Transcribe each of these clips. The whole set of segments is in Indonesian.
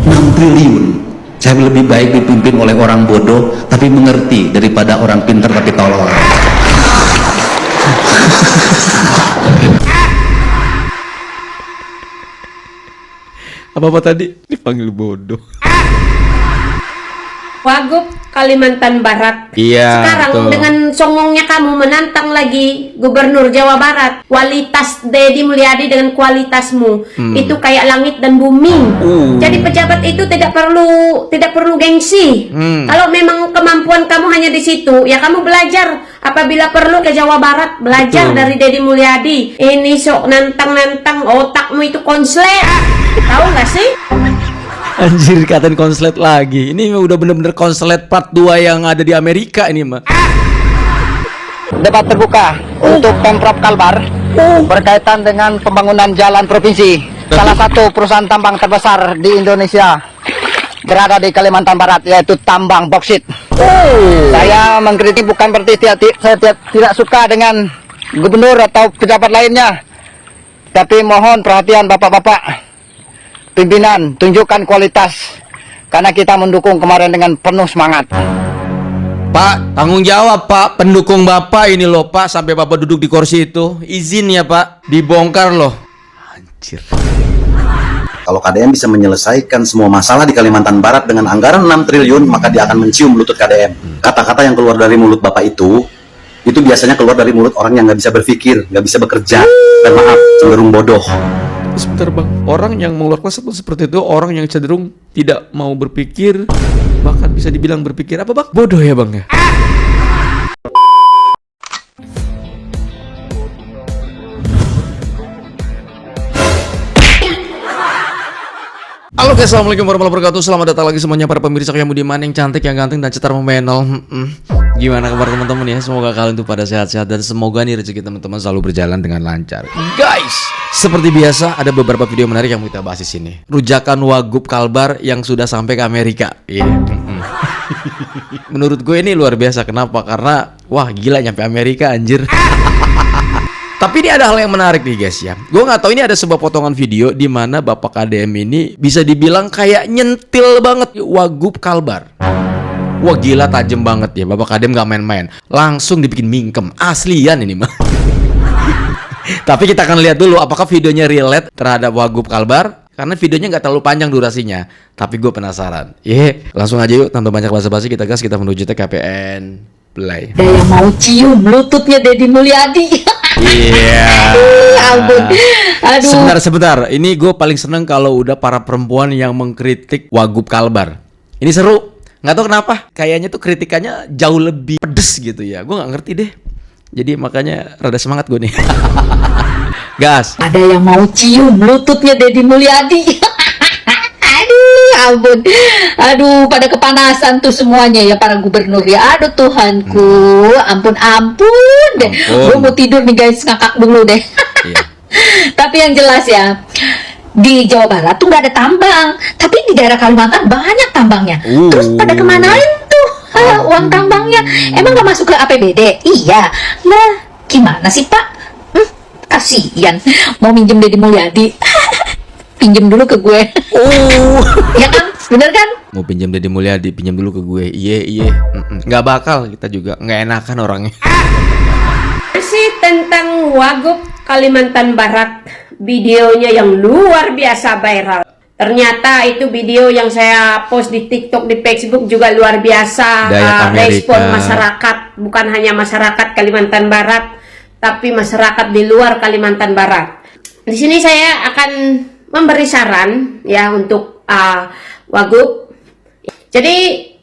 6 triliun. Saya lebih baik dipimpin oleh orang bodoh tapi mengerti daripada orang pintar tapi tolol. Apa tadi? Dipanggil bodoh. Wagub Kalimantan Barat. Iya. Sekarang betul. dengan songongnya kamu menantang lagi Gubernur Jawa Barat. Kualitas Deddy Mulyadi dengan kualitasmu itu kayak langit dan bumi. Jadi pejabat itu tidak perlu gengsi. Kalau memang kemampuan kamu hanya di situ, ya kamu belajar. Apabila perlu ke Jawa Barat, belajar dari Deddy Mulyadi. Ini sok nantang-nantang, otakmu itu konslet. Tahu nggak sih? Anjir, katain konslet lagi. Ini udah bener-bener konslet part 2 yang ada di Amerika ini mah. Debat terbuka untuk Pemprov Kalbar berkaitan dengan pembangunan jalan provinsi. Salah satu perusahaan tambang terbesar di Indonesia berada di Kalimantan Barat, yaitu tambang boksit. Saya mengkritik bukan berarti saya tidak suka dengan gubernur atau pejabat lainnya, tapi mohon perhatian bapak-bapak pimpinan, tunjukkan kualitas, karena kita mendukung kemarin dengan penuh semangat. Pak, tanggung jawab Pak, pendukung Bapak ini loh Pak, sampai Bapak duduk di kursi itu. Izin ya Pak, dibongkar loh. Anjir. Kalau KDM bisa menyelesaikan semua masalah di Kalimantan Barat dengan anggaran 6 triliun, maka dia akan mencium lutut KDM. Kata-kata yang keluar dari mulut Bapak itu biasanya keluar dari mulut orang yang nggak bisa berpikir, nggak bisa bekerja, dan maaf, cenderung bodoh. Sebentar bang, orang yang mengeluarkan statement seperti itu orang yang cenderung tidak mau berpikir, bahkan bisa dibilang berpikir apa bang? Bodoh ya bang ya? Halo guys, assalamualaikum warahmatullahi wabarakatuh. Selamat datang lagi semuanya para pemirsa yang budiman, yang cantik, yang ganteng, dan cetar memenol. Gimana kabar teman-teman ya? Semoga kalian tuh pada sehat-sehat dan semoga nih rezeki teman-teman selalu berjalan dengan lancar. Guys, seperti biasa ada beberapa video menarik yang mau kita bahas di sini. Rujakan Wagub Kalbar yang sudah sampai ke Amerika. Iya. Menurut gue ini luar biasa. Kenapa? Karena wah gila nyampe Amerika anjir. Tapi ini ada hal yang menarik nih guys ya. Gue nggak tahu, ini ada sebuah potongan video di mana Bapak KDM ini bisa dibilang kayak nyentil banget Wagub Kalbar. Wah gila, tajam banget ya. Bapak KDM nggak main-main, langsung dibikin mingkem. Aslian ini mah. Tapi kita akan lihat dulu apakah videonya relate terhadap Wagub Kalbar, karena videonya nggak terlalu panjang durasinya. Tapi gue penasaran. Langsung aja yuk, tanpa banyak basa-basi kita gas, kita menuju TKPN Play. Ada yang mau cium lututnya Deddy Mulyadi. Iya. Ampun. Aduh. Sebentar. Ini gue paling seneng kalau udah para perempuan yang mengkritik Wagub Kalbar. Ini seru. Nggak tahu kenapa. Kayaknya tuh kritikannya jauh lebih pedes gitu ya. Gue nggak ngerti deh. Jadi makanya rada semangat gue nih. Gas. Ada yang mau cium lututnya Deddy Mulyadi. Aduh, ampun. Aduh, pada kepanasan tuh semuanya ya para gubernur ya. Aduh Tuhanku, ampun deh. Gue mau tidur nih guys, ngakak dulu deh. Iya. Tapi yang jelas ya, di Jawa Barat tuh nggak ada tambang, tapi di daerah Kalimantan banyak tambangnya. Terus pada kemanain tuh uang tambangnya? Emang nggak masuk ke APBD? Iya. Nah, gimana sih Pak? Kasian, mau minjem Deddy Mulyadi. Pinjem dulu ke gue. Ya kan? Bener kan? Mau pinjam Deddy Mulyadi, pinjam dulu ke gue. Iya. Nggak bakal, kita juga nggak enakan orangnya. Masih tentang Wagub Kalimantan Barat, videonya yang luar biasa viral. Ternyata itu video yang saya post di TikTok, di Facebook juga luar biasa. Respon masyarakat, bukan hanya masyarakat Kalimantan Barat, tapi masyarakat di luar Kalimantan Barat. Di sini saya akan memberi saran ya untuk Wagub. Jadi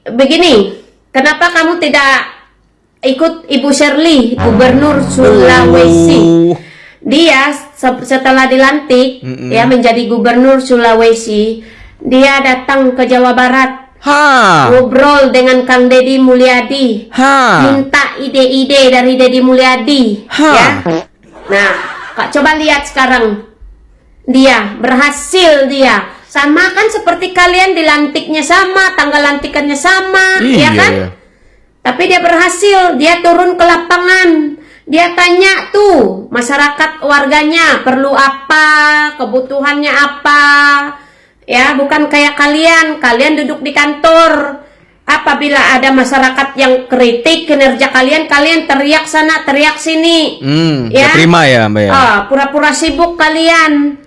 begini, kenapa kamu tidak ikut Ibu Shirley, Gubernur Sulawesi? Dia setelah dilantik ya menjadi Gubernur Sulawesi, dia datang ke Jawa Barat, ngobrol dengan Kang Deddy Mulyadi, minta ide-ide dari Deddy Mulyadi. Ya. Nah, Kak, coba lihat sekarang. Dia berhasil, dia sama kan seperti kalian, dilantiknya sama, tanggal lantikannya sama, ya kan? Iya. Tapi dia berhasil, dia turun ke lapangan, dia tanya tuh masyarakat warganya perlu apa, kebutuhannya apa, Ya, bukan kayak kalian duduk di kantor. Apabila ada masyarakat yang kritik kinerja kalian teriak sana, teriak sini. Ya terima ya Mbak ya. Pura-pura sibuk kalian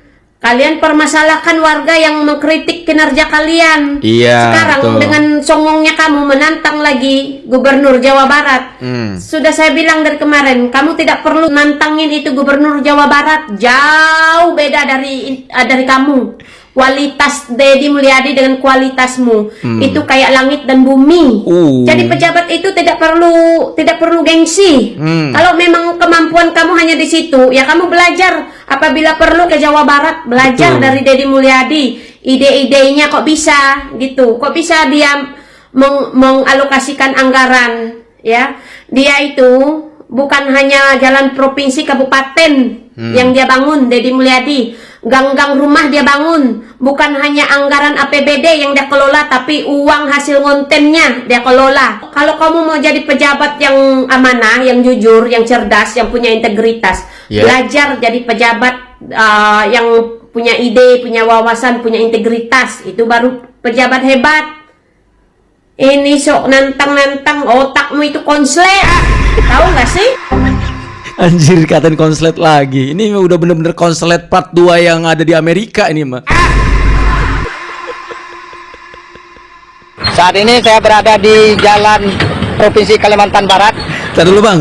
permasalahkan warga yang mengkritik kinerja kalian. Iya, Sekarang betul. dengan songongnya kamu menantang lagi Gubernur Jawa Barat. Sudah saya bilang dari kemarin, kamu tidak perlu nantangin itu Gubernur Jawa Barat. Jauh beda dari kamu. Kualitas Deddy Mulyadi dengan kualitasmu itu kayak langit dan bumi. Jadi pejabat itu tidak perlu gengsi. Kalau memang kemampuan kamu hanya di situ, ya kamu belajar. Apabila perlu ke Jawa Barat, belajar dari Deddy Mulyadi. Ide-idenya kok bisa gitu. Kok bisa dia mengalokasikan anggaran, ya. Dia itu bukan hanya jalan provinsi kabupaten yang dia bangun, Deddy Mulyadi. Gang-gang rumah dia bangun, bukan hanya anggaran APBD yang dia kelola, tapi uang hasil ngontennya dia kelola. Kalau kamu mau jadi pejabat yang amanah, yang jujur, yang cerdas, yang punya integritas, belajar jadi pejabat yang punya ide, punya wawasan, punya integritas, itu baru pejabat hebat. Ini sok nantang-nantang, otakmu itu konslet, tahu nggak sih? Anjir, katain konslet lagi. Ini udah bener-bener konslet part 2 yang ada di Amerika ini mah. Saat ini saya berada di jalan Provinsi Kalimantan Barat. Tar dulu bang.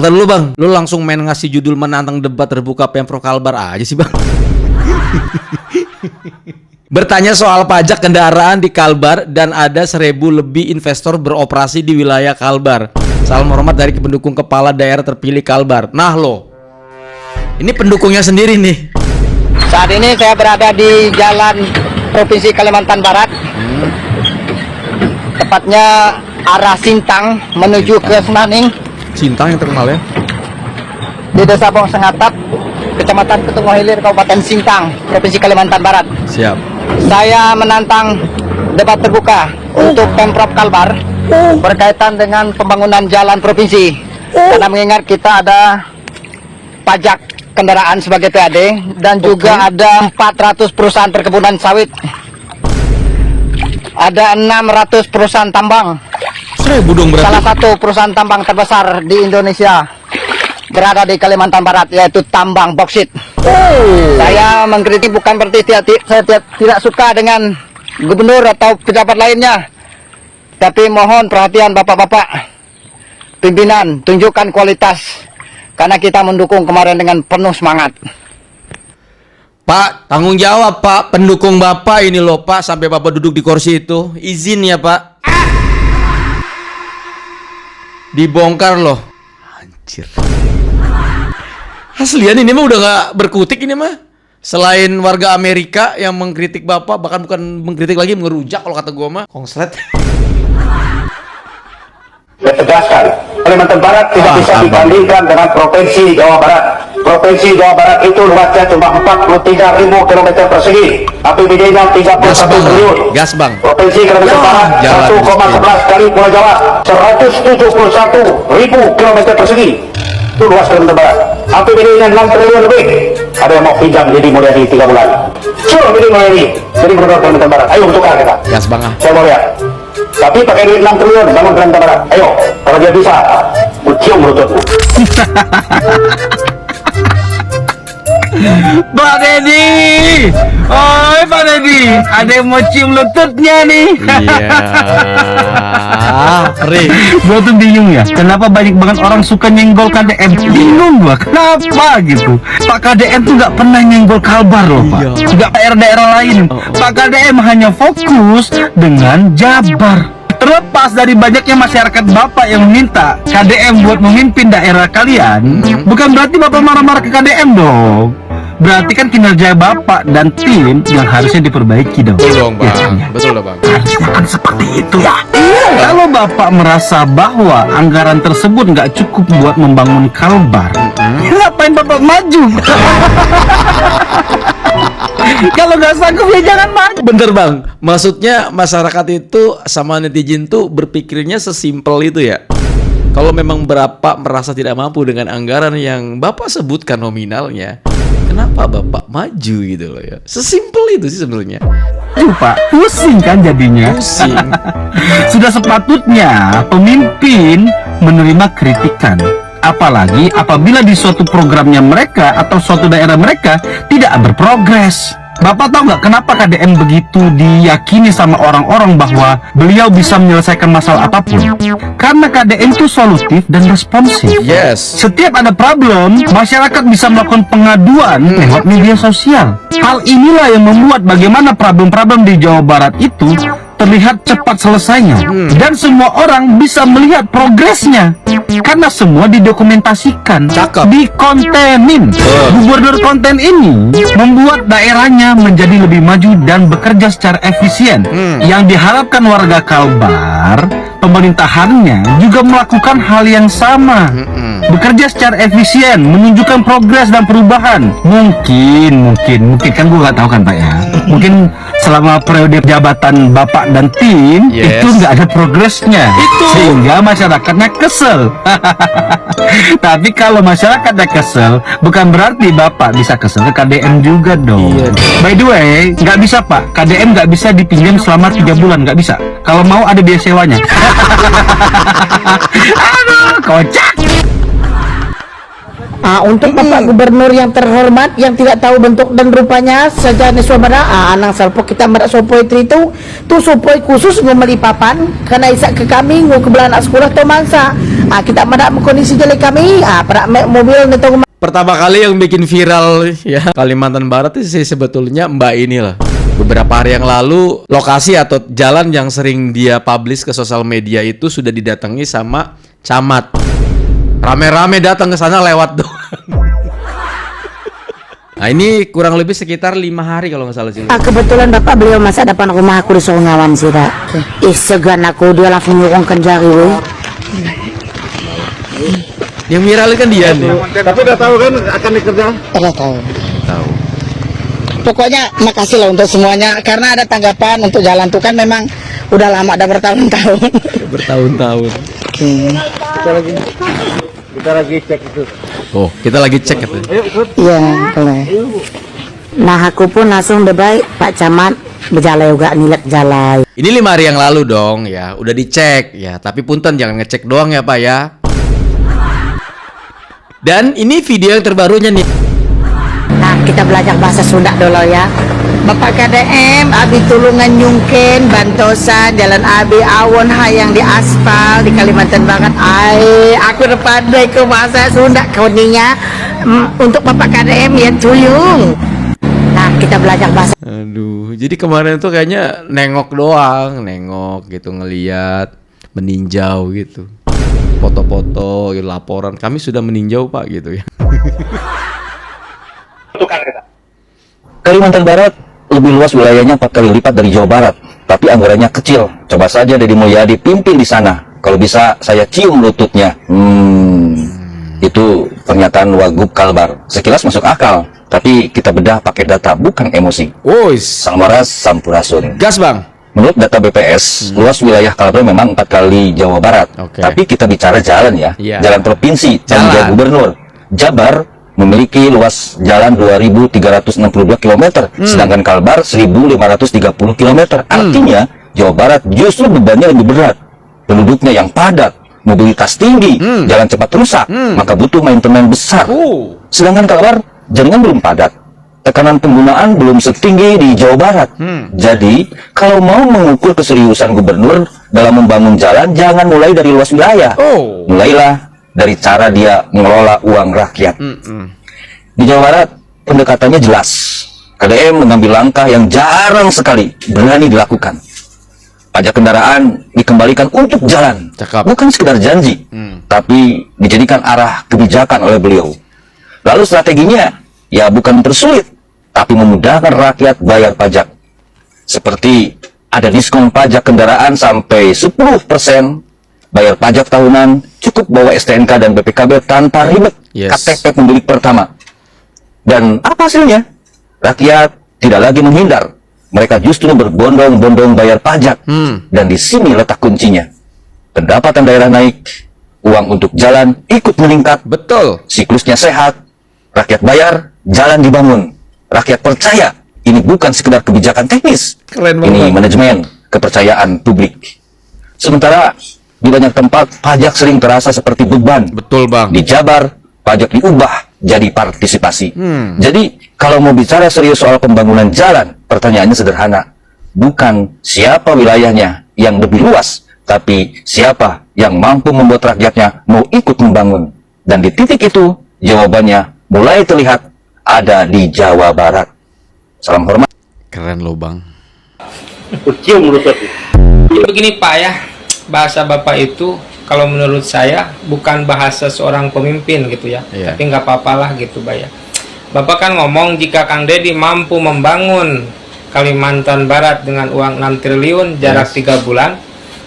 Lu langsung main ngasih judul menantang debat terbuka Pemprov Kalbar aja sih bang. Bertanya soal pajak kendaraan di Kalbar dan ada 1.000 lebih investor beroperasi di wilayah Kalbar. Salam hormat dari pendukung kepala daerah terpilih Kalbar. Nah lo, ini pendukungnya sendiri nih. Saat ini saya berada di jalan Provinsi Kalimantan Barat. Tepatnya arah Sintang menuju ke Senaning. Sintang yang terkenal ya. Di Desa Bong Sengatap, Kecamatan Ketungo Hilir, Kabupaten Sintang, Provinsi Kalimantan Barat. Siap. Saya menantang debat terbuka untuk Pemprov Kalbar berkaitan dengan pembangunan jalan provinsi. Karena mengingat kita ada pajak kendaraan sebagai PAD dan juga ada 400 perusahaan perkebunan sawit. Ada 600 perusahaan tambang. 1.000 dong berarti. Salah satu perusahaan tambang terbesar di Indonesia berada di Kalimantan Barat, yaitu tambang boksit. Saya mengkritik bukan berarti saya tidak suka dengan gubernur atau pejabat lainnya, tapi mohon perhatian bapak-bapak pimpinan, tunjukkan kualitas, karena kita mendukung kemarin dengan penuh semangat. Pak, tanggung jawab Pak, pendukung Bapak ini loh Pak, sampai Bapak duduk di kursi itu. Izin ya Pak. Dibongkar loh. Anjir. Aslian ini mah udah gak berkutik ini mah. Selain warga Amerika yang mengkritik Bapak, bahkan bukan mengkritik lagi, mengerujak kalau kata gua mah. Konslet. Saya tegaskan, Kalimantan Barat tidak bisa dibandingkan dengan Provinsi Jawa Barat. Provinsi Jawa Barat itu luasnya cuma 43.000 km persegi, APBD-nya 31 triliun. Gas bang. Provinsi Kalimantan Barat jalan 1,11 kali Pulau Jawa, 171.000 km persegi. Itu luas Kalimantan Barat. APBD-nya 6 triliun lebih. Ada yang mau pinjam Deddy Mulyadi 3 bulan. Suruh Deddy Mulyadi jadi gubernur Kalimantan Barat. Ayo tukar kita. Gas bang ah. Saya mau lihat. Tapi pakai duit 6 triliun bangun Kalimantan Barat. Ayo, kalau dia bisa, cium lututmu. Pak Deddy, oi Pak Deddy, ada yang mau cium lututnya nih. Iya. Ri. Gua tuh bingung ya, kenapa banyak banget orang suka nyenggol KDM? Bingung gua, kenapa gitu? Pak KDM tuh nggak pernah nyenggol Kalbar loh Pak, nggak daerah-daerah lain. Pak KDM hanya fokus dengan Jabar. Terlepas dari banyaknya masyarakat Bapak yang meminta KDM buat memimpin daerah kalian, bukan berarti Bapak marah-marah ke KDM dong. Berarti kan kinerja Bapak dan tim yang harusnya diperbaiki dong. Betul dong bang. Ya, Betul dong bang. harusnya kan seperti itu ya. Kalau Bapak merasa bahwa anggaran tersebut nggak cukup buat membangun Kalbar, ngapain Bapak maju? Kalau nggak sanggup ya jangan maju. Bener bang, maksudnya masyarakat itu sama netizen tuh berpikirnya sesimpel itu ya. Kalau memang Bapak merasa tidak mampu dengan anggaran yang Bapak sebutkan nominalnya, kenapa Bapak maju gitu loh ya. Sesimpel itu sih sebenarnya. Pak, pusing kan jadinya. Pusing. Sudah sepatutnya pemimpin menerima kritikan. Apalagi apabila di suatu programnya mereka atau suatu daerah mereka tidak berprogres. Bapak tahu nggak kenapa KDM begitu diyakini sama orang-orang bahwa beliau bisa menyelesaikan masalah apapun? Karena KDM itu solutif dan responsif. Yes. Setiap ada problem, masyarakat bisa melakukan pengaduan lewat media sosial. Hal inilah yang membuat bagaimana problem-problem di Jawa Barat itu terlihat cepat selesainya. Dan semua orang bisa melihat progresnya. Karena semua didokumentasikan, Cakep. dikontenin. Gubernur konten ini membuat daerahnya menjadi lebih maju dan bekerja secara efisien. Yang diharapkan warga Kalbar, pemerintahannya juga melakukan hal yang sama. Bekerja secara efisien, menunjukkan progres dan perubahan. Mungkin kan gue nggak tahu kan Pak ya. Mungkin selama periode jabatan Bapak dan tim Yes. itu nggak ada progresnya, sehingga masyarakatnya kesel. Tapi kalau masyarakatnya kesel, bukan berarti Bapak bisa kesel ke KDM juga dong. Iya. By the way, nggak bisa Pak, KDM nggak bisa dipinjam selama 3 bulan, nggak bisa. Kalau mau ada biaya sewanya. Aduh, kocak. Untuk Bapak Gubernur yang terhormat yang tidak tahu bentuk dan rupanya saja neswabara anang salpo kita merak sopoi itu tu sopoi khusus ngomeli papan karena isak ke kami ngu kebelah anak sekolah to mangsa kita merak kondisi jelek kami perak mobil netong. Pertama kali yang bikin viral ya Kalimantan Barat itu sih sebetulnya Mbak ini lah. Beberapa hari yang lalu lokasi atau jalan yang sering dia publish ke sosial media itu sudah didatangi sama camat. Rame-rame datang ke sana lewat doang. Nah ini kurang lebih sekitar 5 hari kalau nggak salah sih. Kebetulan Bapak beliau masa depan rumah aku di Songawan sih tak. Segan aku dia langsung nyurungkan jari weh. Yang viral kan dia nih. Tapi udah tahu kan akan dikerja? Tidak tahu. Tahu. Pokoknya makasih lah untuk semuanya karena ada tanggapan untuk jalan tuh kan memang udah lama, udah bertahun-tahun. Bertahun-tahun. Kita lagi cek itu. Oh, kita lagi cek itu. Iya, boleh. Nah, aku pun langsung debai Pak Camat berjalan juga nilai jalan. Ini 5 hari yang lalu dong ya, udah dicek ya. Tapi punten jangan ngecek doang ya Pak ya. Dan ini video yang terbarunya nih. Nah, kita belajar bahasa Sunda dulu ya. Bapak KDM, abi tulungan nyungken, bantosan, jalan abi awon hayang di aspal di Kalimantan Barat. Aku pandai ke bahasa Sunda koninya. Untuk Bapak KDM ya tuyung. Nah, kita belajar bahasa. Aduh, jadi kemarin tuh kayaknya nengok doang, nengok gitu ngeliat, meninjau gitu. Foto-foto, gitu, laporan. Kami sudah meninjau Pak gitu ya. Kalimantan Barat lebih luas wilayahnya 4 kali lipat dari Jawa Barat, tapi anggarannya kecil. Coba saja Deddy Mulyadi pimpin di sana. Kalau bisa saya cium lututnya. Itu pernyataan Wagub Kalbar. Sekilas masuk akal, tapi kita bedah pakai data bukan emosi. Wois, Sangmaras Sampurasun. gas Bang. Menurut data BPS, luas wilayah Kalbar memang 4 kali Jawa Barat. Oke. Tapi kita bicara jalan ya, Iya. jalan provinsi, tanggung Jalan. jawab gubernur. Jabar memiliki luas jalan 2.362 km, sedangkan Kalbar 1.530 km. Artinya, Jawa Barat justru bebannya lebih berat. Penduduknya yang padat, mobilitas tinggi, jalan cepat rusak, maka butuh maintenance besar. Sedangkan Kalbar, jaringan belum padat. Tekanan penggunaan belum setinggi di Jawa Barat. Jadi, kalau mau mengukur keseriusan gubernur dalam membangun jalan, jangan mulai dari luas wilayah. Mulailah dari cara dia mengelola uang rakyat. Di Jawa Barat, pendekatannya jelas. KDM mengambil langkah yang jarang sekali berani dilakukan. Pajak kendaraan dikembalikan untuk jalan. Cakep. Bukan sekedar janji, tapi dijadikan arah kebijakan oleh beliau. Lalu strateginya, ya bukan persulit, tapi memudahkan rakyat bayar pajak. Seperti ada diskon pajak kendaraan sampai 10%, bayar pajak tahunan, cukup bawa STNK dan BPKB tanpa ribet. Yes. KTP pemilik pertama. Dan apa hasilnya? Rakyat tidak lagi menghindar. Mereka justru berbondong-bondong bayar pajak. Dan di sini letak kuncinya. Pendapatan daerah naik, uang untuk jalan ikut meningkat. Betul. Siklusnya sehat, rakyat bayar, jalan dibangun. Rakyat percaya, Ini bukan sekedar kebijakan teknis. Keren Ini banget. manajemen kepercayaan publik. Sementara di banyak tempat pajak sering terasa seperti beban. Betul bang. Di Jabar, pajak diubah jadi partisipasi. Jadi, kalau mau bicara serius soal pembangunan jalan, pertanyaannya sederhana. Bukan siapa wilayahnya yang lebih luas, tapi siapa yang mampu membuat rakyatnya mau ikut membangun. Dan di titik itu, jawabannya mulai terlihat ada di Jawa Barat. Salam hormat. Keren loh bang. Begini Pak ya, bahasa Bapak itu kalau menurut saya bukan bahasa seorang pemimpin gitu ya. Iya. Tapi nggak apa-apalah gitu Pak ya. Bapak kan ngomong jika Kang Deddy mampu membangun Kalimantan Barat dengan uang 6 triliun jarak 3 bulan,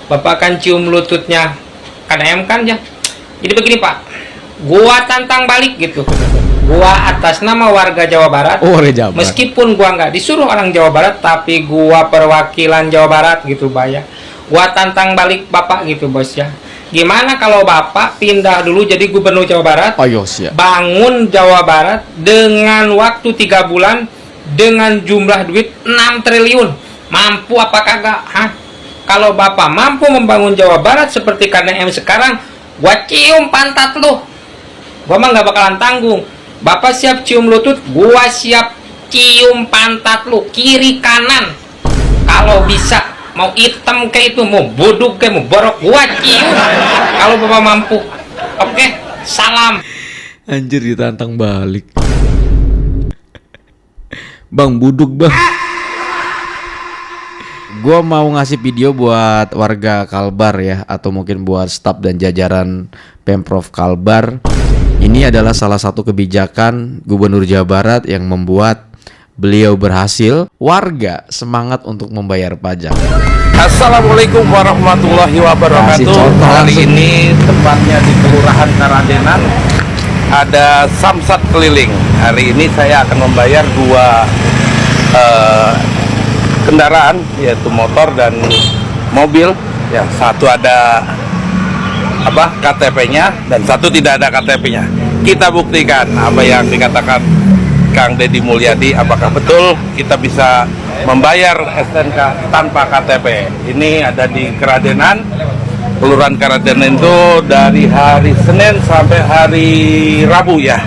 Bapak akan cium lututnya KDM kan ya. Jadi begini Pak, gua tantang balik gitu. Gua atas nama warga Jawa Barat, Oh, Jawa Barat. meskipun gua nggak disuruh orang Jawa Barat, tapi gua perwakilan Jawa Barat gitu Pak ya. Gua tantang balik Bapak gitu bos ya. Gimana kalau Bapak pindah dulu jadi gubernur Jawa Barat, Ayo siap. bangun Jawa Barat dengan waktu 3 bulan dengan jumlah duit 6 triliun. Mampu apa kagak? Hah? Kalau Bapak mampu membangun Jawa Barat seperti KDM sekarang, gua cium pantat lu. Gua mah nggak bakalan tanggung. Bapak siap cium lutut, gua siap cium pantat lu kiri kanan. Kalau bisa, mau hitam kayak itu, mau boduk kayak mau borok, gua cium. Kalau Bapak mampu. Oke, salam. Anjir ditantang balik. Bang buduk bang. Gua mau ngasih video buat warga Kalbar ya, atau mungkin buat staf dan jajaran Pemprov Kalbar. Ini adalah salah satu kebijakan Gubernur Jawa Barat yang membuat beliau berhasil. Warga semangat untuk membayar pajak. Assalamualaikum warahmatullahi wabarakatuh. Kasih contoh Hari langsung. ini tepatnya di Kelurahan Karadenan ada samsat keliling. Hari ini saya akan membayar dua kendaraan, yaitu motor dan mobil. Ya, satu ada KTP-nya dan satu tidak ada KTP-nya. Kita buktikan apa yang dikatakan Kang Deddy Mulyadi, apakah betul kita bisa membayar STNK tanpa KTP. Ini ada di Keradenan, Kelurahan Keradenan itu dari hari Senin sampai hari Rabu ya.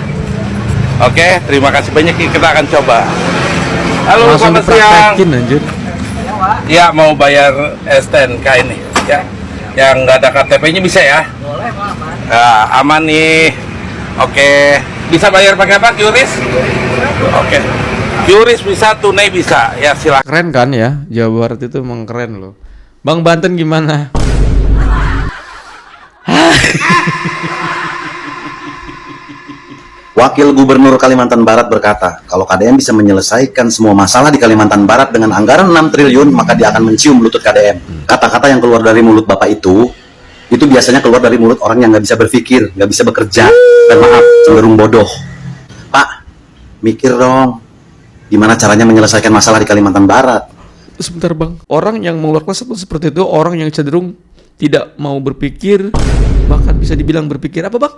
Oke, terima kasih banyak, kita akan coba. Halo, Langsung selamat siang. dipraktekin anjir. Ya, mau bayar STNK ini ya. Yang nggak ada KTP-nya bisa ya? Boleh, Pak. Nah, aman nih. Oke, bisa bayar pakai apa? QRIS? Oke. QRIS bisa, tunai bisa. Ya, silakan. Keren kan ya, Jawa Barat itu emang keren loh. Bang Banten gimana? Wakil Gubernur Kalimantan Barat berkata, kalau KDM bisa menyelesaikan semua masalah di Kalimantan Barat dengan anggaran 6 triliun, maka dia akan mencium lutut KDM. Kata-kata yang keluar dari mulut Bapak itu biasanya keluar dari mulut orang yang nggak bisa berpikir, nggak bisa bekerja, dan maaf, cenderung bodoh. Pak, mikir dong, gimana caranya menyelesaikan masalah di Kalimantan Barat? Sebentar bang, orang yang mengeluarkan statement seperti itu orang yang cenderung tidak mau berpikir, bahkan bisa dibilang berpikir apa bang?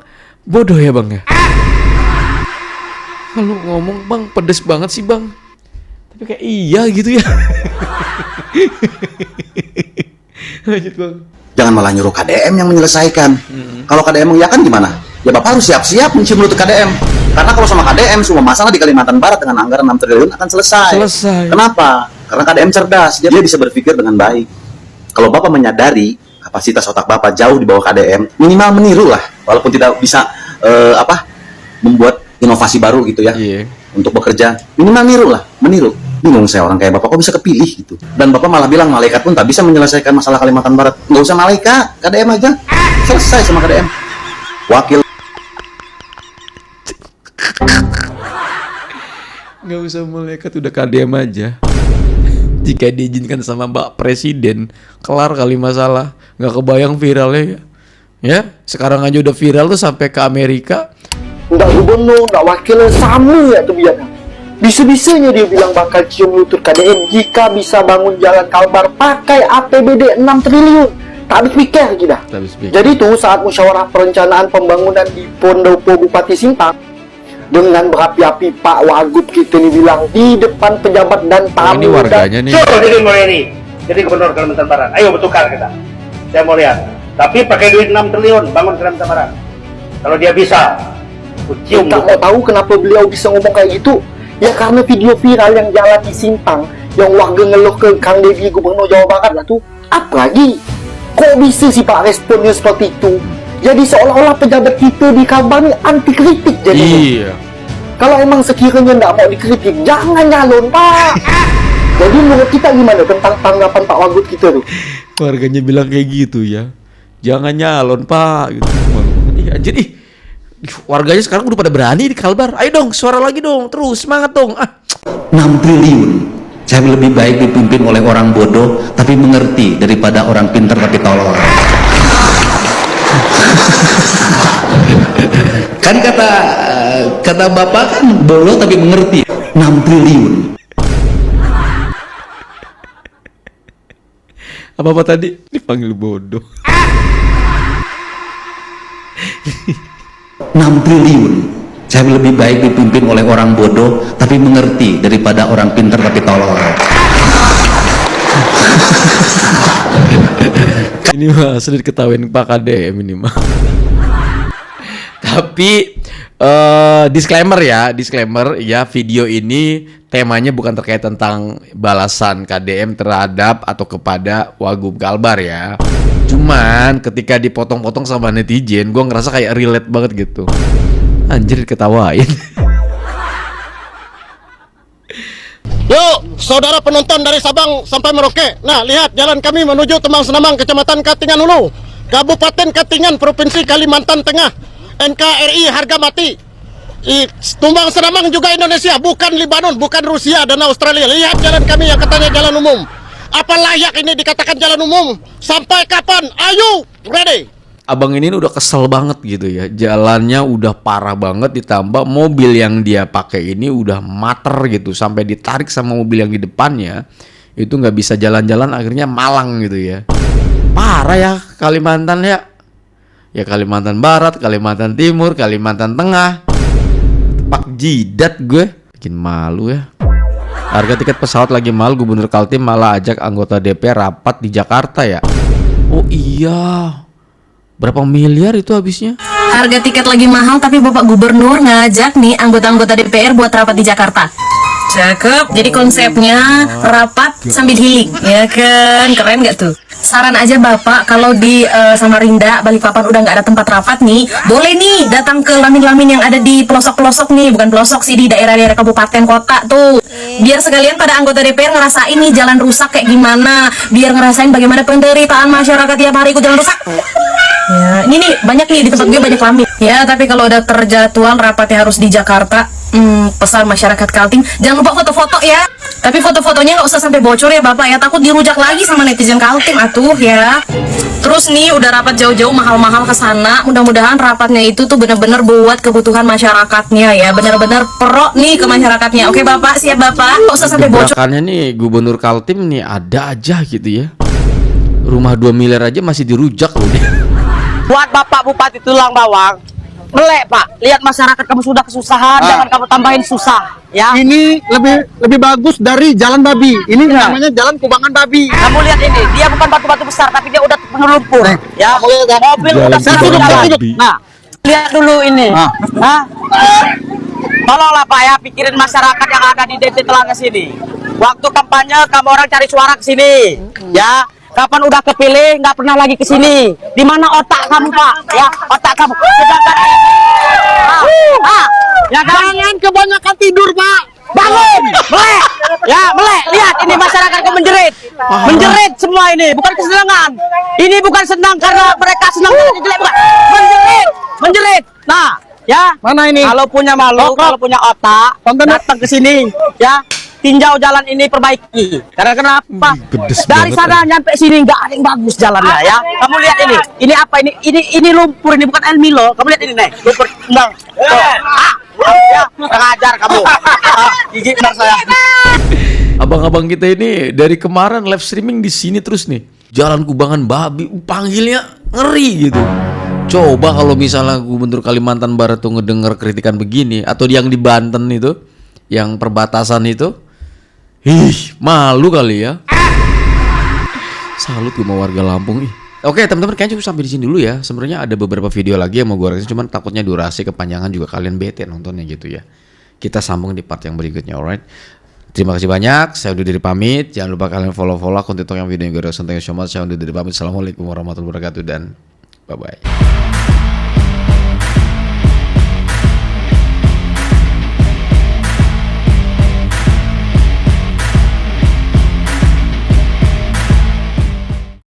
Bodoh ya bang ya. Kalau ngomong bang pedes banget sih bang, tapi kayak iya gitu ya. Lanjut bang. Jangan malah nyuruh KDM yang menyelesaikan. Kalau KDM mengiyakan gimana? Ya Bapak harus siap-siap mencium lutut KDM. Karena kalau sama KDM, semua masalah di Kalimantan Barat dengan anggaran 6 triliun akan selesai. Kenapa? Karena KDM cerdas, dia bisa berpikir dengan baik. Kalau Bapak menyadari kapasitas otak Bapak jauh di bawah KDM, minimal meniru lah, walaupun tidak bisa membuat inovasi baru gitu ya. Iya. Untuk bekerja, minimal meniru. Bingung saya, orang kayak Bapak kok bisa kepilih gitu. Dan Bapak malah bilang malaikat pun tak bisa menyelesaikan masalah Kalimantan Barat. Nggak usah malaikat, KDM aja. Selesai sama KDM. Wakil Nggak usah malaikat, udah KDM aja. Jika diizinkan sama Mbak Presiden, kelar kali masalah. Nggak kebayang viralnya ya. Ya, sekarang aja udah viral tuh sampai ke Amerika. Nggak gubernur, nggak wakil, sama ya kebijakan. Bisa-bisanya dia bilang bakal cium lutut KDM jika bisa bangun jalan Kalbar pakai APBD 6 triliun. Tak habis pikir kita. Jadi tuh saat musyawarah perencanaan pembangunan di Pondopo Bupati Simpang, dengan berapi-api Pak Wagub kita nih bilang di depan pejabat dan tamu. Ini warganya nih. Jadi Mulyadi, jadi gubernur Kalimantan Barat. Ayo bertukar kita. Saya mau lihat. Tapi pakai duit 6 triliun bangun Kalimantan Barat. Kalau dia bisa, cium. Kita mau tahu kenapa beliau bisa ngomong kayak gitu? Ya karena video viral yang jalan di Sintang, yang warga ngeluh ke Kang Deddy Gubernur Jawa Barat lah tuh. Apalagi, kok bisa sih Pak responnya seperti itu? Jadi seolah-olah pejabat kita di Kalbar ini anti kritik jadinya. Iya. Kalau emang sekiranya nggak mau dikritik, jangan nyalon Pak. Jadi menurut kita gimana tentang tanggapan Pak Wagub kita tuh? Warganya bilang kayak gitu ya. Jangan nyalon Pak gitu. Ih, anjir ih. Warganya sekarang udah pada berani di Kalbar. Ayo dong, suara lagi dong. Terus semangat dong. 6 triliun. Saya lebih baik dipimpin oleh orang bodoh tapi mengerti daripada orang pintar tapi tolol. Kan kata Bapak kan bodoh tapi mengerti. 6 triliun. Apa tadi? Dipanggil bodoh. 6 triliun. Saya lebih baik dipimpin oleh orang bodoh tapi mengerti daripada orang pintar tapi tolol. Ini mah sudah diketawain Pak KDM ini mah. Tapi disclaimer ya, video ini temanya bukan terkait tentang balasan KDM terhadap atau kepada Wagub Kalbar ya. Cuman ketika dipotong-potong sama netizen, gue ngerasa kayak relate banget gitu. Anjir ketawain. Yuk, saudara penonton dari Sabang sampai Merauke. Nah, lihat jalan kami menuju Temang Senamang, Kecamatan Katingan Hulu, Kabupaten Katingan, Provinsi Kalimantan Tengah. NKRI harga mati. Tumbang Senamang juga Indonesia, bukan Libanon, bukan Rusia dan Australia. Lihat jalan kami yang katanya jalan umum. Apa layak ini dikatakan jalan umum? Sampai kapan? Ayo, ready. Abang ini udah kesel banget gitu ya. Jalannya udah parah banget, ditambah mobil yang dia pakai ini udah mater gitu, sampai ditarik sama mobil yang di depannya. Itu nggak bisa jalan-jalan, akhirnya malang gitu ya. Parah ya Kalimantan ya. Ya Kalimantan Barat, Kalimantan Timur, Kalimantan Tengah. Tepak jidat gue. Bikin malu ya. Harga tiket pesawat lagi mahal, Gubernur Kaltim malah ajak anggota DPR rapat di Jakarta ya. Oh iya. Berapa miliar itu habisnya? Harga tiket lagi mahal tapi Bapak Gubernur ngajak nih anggota-anggota DPR buat rapat di Jakarta. Cakep. Jadi konsepnya rapat sambil healing, ya kan? Keren nggak tuh? Saran aja Bapak, kalau di Samarinda, Balikpapan udah nggak ada tempat rapat nih, boleh nih datang ke lamin-lamin yang ada di pelosok-pelosok nih, bukan pelosok sih, di daerah-daerah kabupaten kota tuh. Biar sekalian pada anggota DPR ngerasain nih jalan rusak kayak gimana, biar ngerasain bagaimana penderitaan masyarakat tiap hari ikut jalan rusak. Ya, ini nih banyak nih di tempat gue banyak lamin. Ya, tapi kalau udah terjadwal rapatnya harus di Jakarta, pesan masyarakat Kaltim jangan lupa foto-foto ya. Tapi foto-fotonya nggak usah sampai bocor ya Bapak ya, takut dirujak lagi sama netizen Kaltim atuh ya. Terus nih udah rapat jauh-jauh mahal-mahal ke sana, mudah-mudahan rapatnya itu tuh bener-bener buat kebutuhan masyarakatnya ya, bener-bener pro nih ke masyarakatnya. Oke Bapak, siap Bapak, nggak usah sampai bocor. Gebrakannya nih Gubernur Kaltim nih ada aja gitu ya. Rumah 2 miliar aja masih dirujak loh dia. Buat Bapak Bupati Tulang Bawang, melek Pak, lihat masyarakat kamu sudah kesusahan, jangan kamu tambahin susah ya. Ini lebih bagus dari jalan babi. Ini namanya jalan kubangan babi. Kamu lihat ini, dia bukan batu-batu besar tapi dia udah penuh lumpur ya. Mobil udah Jalan babi. Nah, lihat dulu ini. Nah, tolonglah Pak ya, pikirin masyarakat yang ada di DT Telaga sini. Waktu kampanye kamu orang cari suara ke sini ya. Kapan udah kepilih nggak pernah lagi ke sini. Di mana otak kamu Pak? Ya, otak kamu. Sedangkan ya kan? Jangan kebanyakan tidur Pak. Bangun, melek. Ya, melek. Lihat ini masyarakat kok menjerit. Menjerit semua ini, bukan kesenangan. Ini bukan senang karena mereka senang karena jelek, bukan. Menjerit, menjerit. Nah, ya. Mana ini? Kalau punya malu, kalau punya otak, datang ke sini, ya. Tinjau jalan ini perbaiki. Karena kenapa? Dari sana nyampe sini nggak ada yang bagus jalannya ya. Kamu lihat ini. Ini apa ini? Ini lumpur, ini bukan El Milo. Kamu lihat ini nih. Lumpur. Ya, pengajar kamu. Gigi benar saya. Abang-abang kita ini dari kemarin live streaming di sini terus nih. Jalan Kubangan Babi, panggilnya ngeri gitu. Coba kalau misalnya Gubernur Kalimantan Barat tuh ngedenger kritikan begini, atau yang di Banten itu, yang perbatasan itu, malu kali ya. Salut gue sama warga Lampung. Oke teman-teman, kayaknya cukup sampai di sini dulu ya. Sebenarnya ada beberapa video lagi yang mau gue reaksi, cuman takutnya durasi kepanjangan juga kalian bete nontonnya gitu ya. Kita sambung di part yang berikutnya, alright? Terima kasih banyak, saya udah diri pamit. Jangan lupa kalian follow akun TikTok yang video yang gue reaksi. Thank you so much. Saya udah diri pamit. Assalamualaikum warahmatullahi wabarakatuh dan bye-bye.